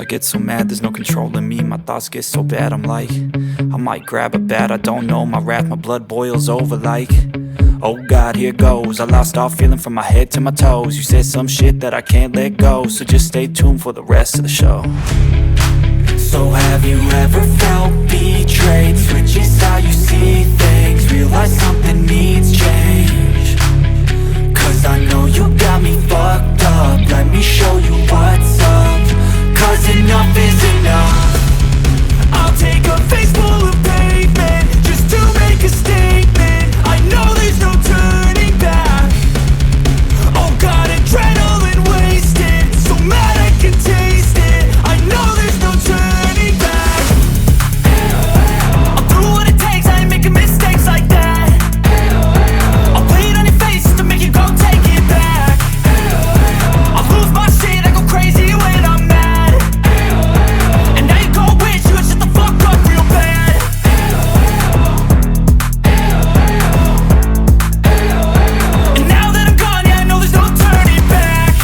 get so mad, there's no controlling me. My thoughts get so bad, I'm like, I might grab a bat, I don't know. My wrath, my blood boils over like, oh God, here goes. I lost all feeling from my head to my toes. You said some shit that I can't let go, so just stay tuned for the rest of the show. So have you ever felt betrayed? Switches how you see things, realize something needs change. Cause I know you got me fucked up, let me show you what's up. Cause enough is enough. I'll take a face full of pavement just to make a statement. I know there's no turning back. Oh God, adrenaline wasted, so mad I can taste it. I know there's no turning back. I'll do what it takes, I ain't making mistakes like that. I'll play it on your face to make you go take it back. I'll lose my shit, I go crazy when I'm mad. And now you gon' wish you would shut the fuck up real bad. And now that I'm gone, yeah, I know there's no turning back.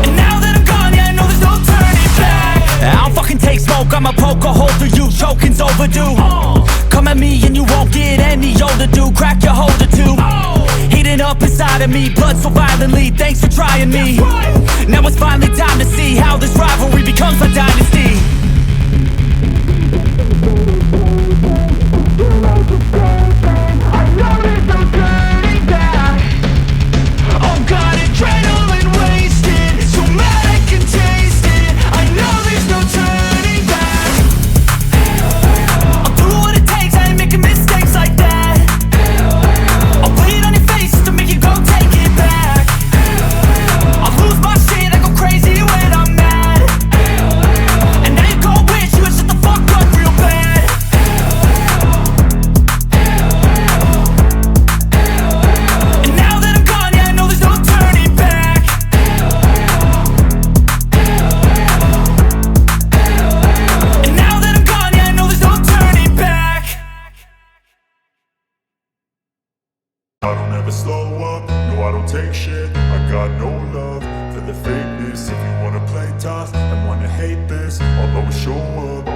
And now that I'm gone, yeah, I know there's no turning back. I don't fucking take smoke, I'ma poke a hole through you, choking's overdue. Come at me and you won't get any older, dude. Crack your holder too. Heating up inside of me, blood so violently, thanks for trying me. Now it's finally time to see how this rivalry becomes a dynasty. I know there's no turning back. Oh God, adrenaline wasted, so mad I can taste it. I know there's no turning back. I'll do what it takes, I ain't making mistakes like that. I'll play it on your face to make you go take it back. I'll lose my shit, I go crazy when I'm mad. And now you gon' wish you would shut the fuck up real bad. And now that I'm gone, yeah, I know there's no turning back. And now that I'm gone, yeah, I know there's no turning back. I don't ever slow up, no I don't take shit. I got no love for the fakeness. If you wanna play tough and wanna hate this, I'll always show up.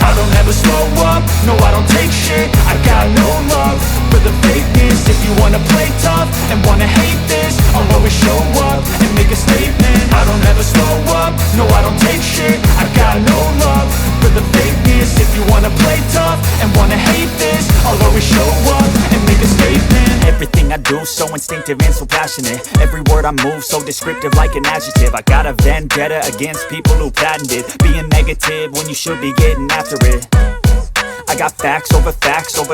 I don't ever slow up, no I don't take shit. I got no love for the fakeness. If you wanna play tough and wanna hate this, I'll always show up and make a statement. I don't ever slow up, no I don't take shit. I got no love for the fakeness. If you wanna play tough and wanna hate this, I'll always show up and make a statement. Everything I do so instinctive and so passionate. Every word I move so descriptive like an adjective. I got a vendetta against people who patented being negative when you should be getting after it. I got facts over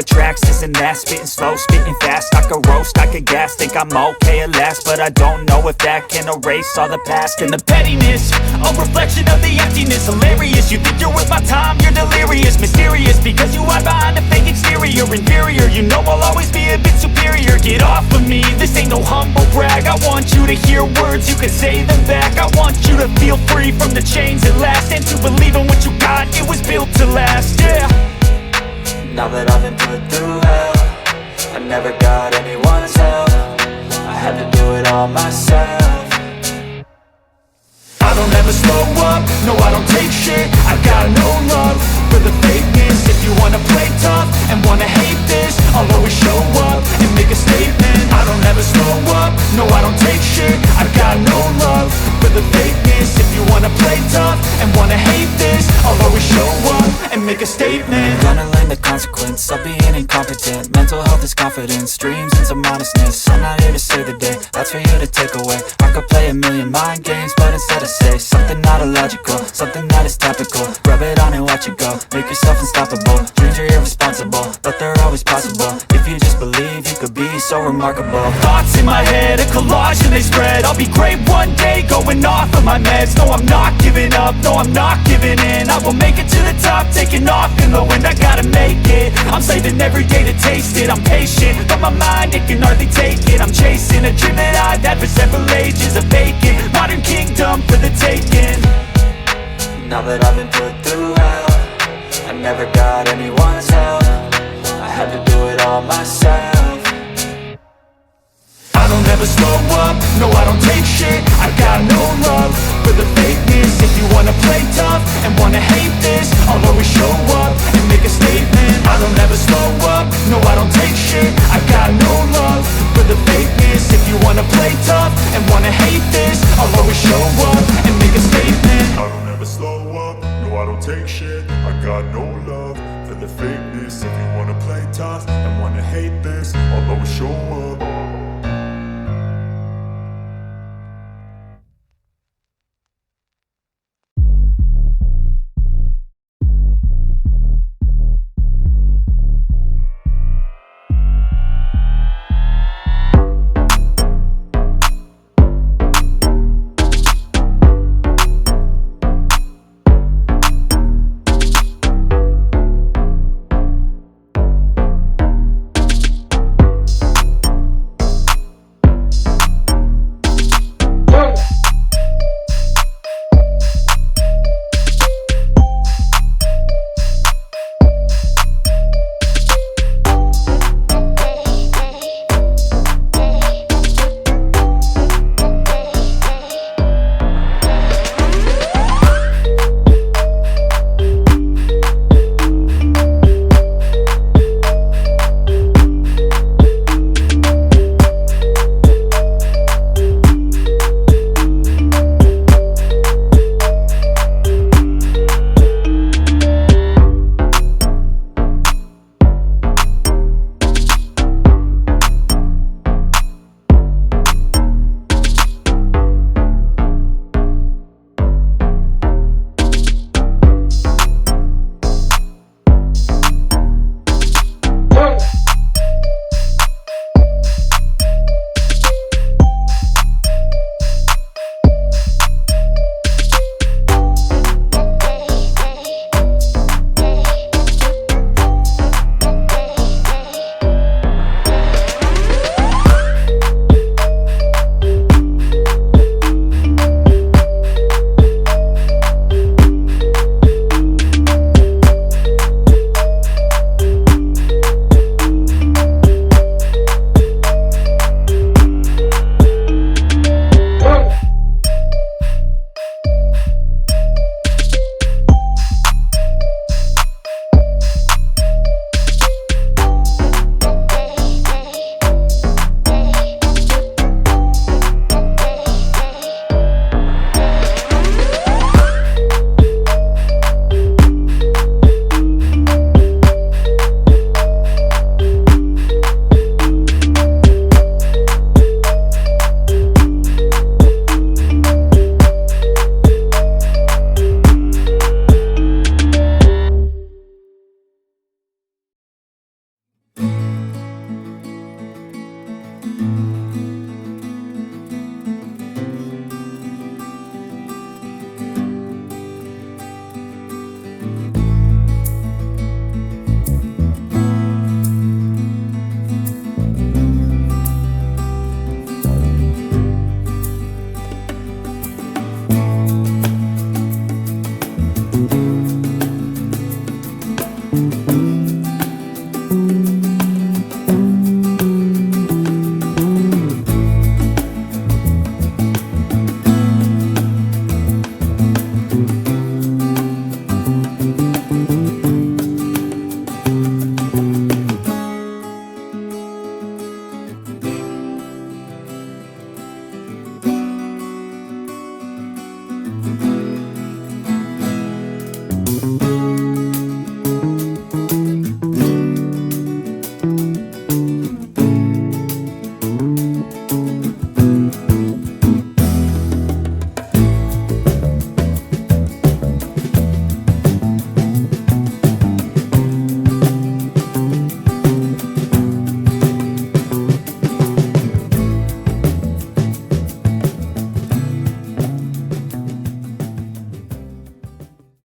tracks, this and that. Spitting slow, spitting fast, I could roast, I could gas. Think I'm okay at last, but I don't know if that can erase all the past. And the pettiness, a reflection of the emptiness. Hilarious, you think you're worth my time, you're delirious. Mysterious, because you hide behind a fake exterior. Inferior, you know I'll always be a bit superior. Get off of me, this ain't no humble brag. I want you to hear words, you can say them back. I want you to feel free from the chains at last, and to believe in what you got, it was built to last, yeah. Now that I've been put through hell, I never got anyone's help. I had to do it all myself. I don't ever slow up, no I don't take shit. I got no love for the fakeness. If you wanna play tough and wanna hate this, I'll always show up and make a statement. I don't ever slow up, no I don't take shit. I got no love for the fakeness. If you wanna play tough and wanna hate this, I'll always show up and make a statement. Gonna learn the consequence of being incompetent. Mental health is confidence, dreams and some honestness. I'm not here to save the day, that's for you to take away. I could play a million mind games, but instead I say something not illogical, something that is topical. Rub it on and watch it go, make yourself unstoppable. Dreams are irresponsible, but they're always possible. If you just believe, you could be so remarkable. Thoughts in my head, a collage and they spread. I'll be great one day, going off of my meds. No, I'm not giving up, no, I'm not giving in. I will make it to the top, taking off in the wind. I gotta make it, I'm saving every day to taste it. I'm patient, but my mind, it can hardly take it. I'm chasing a dream that I've had for several ages. A vacant, modern kingdom for the taking. Now that I've been put through hell, I never got anyone's help. I had to do it all myself. I don't ever never slow up, no I don't take shit. I got no love for the fakeness. If you wanna play tough and wanna hate this, I'll always show up and make a statement. I don't ever slow up, no I don't take shit. I got no love for the fakeness. If you wanna play tough and wanna hate this, I'll always show up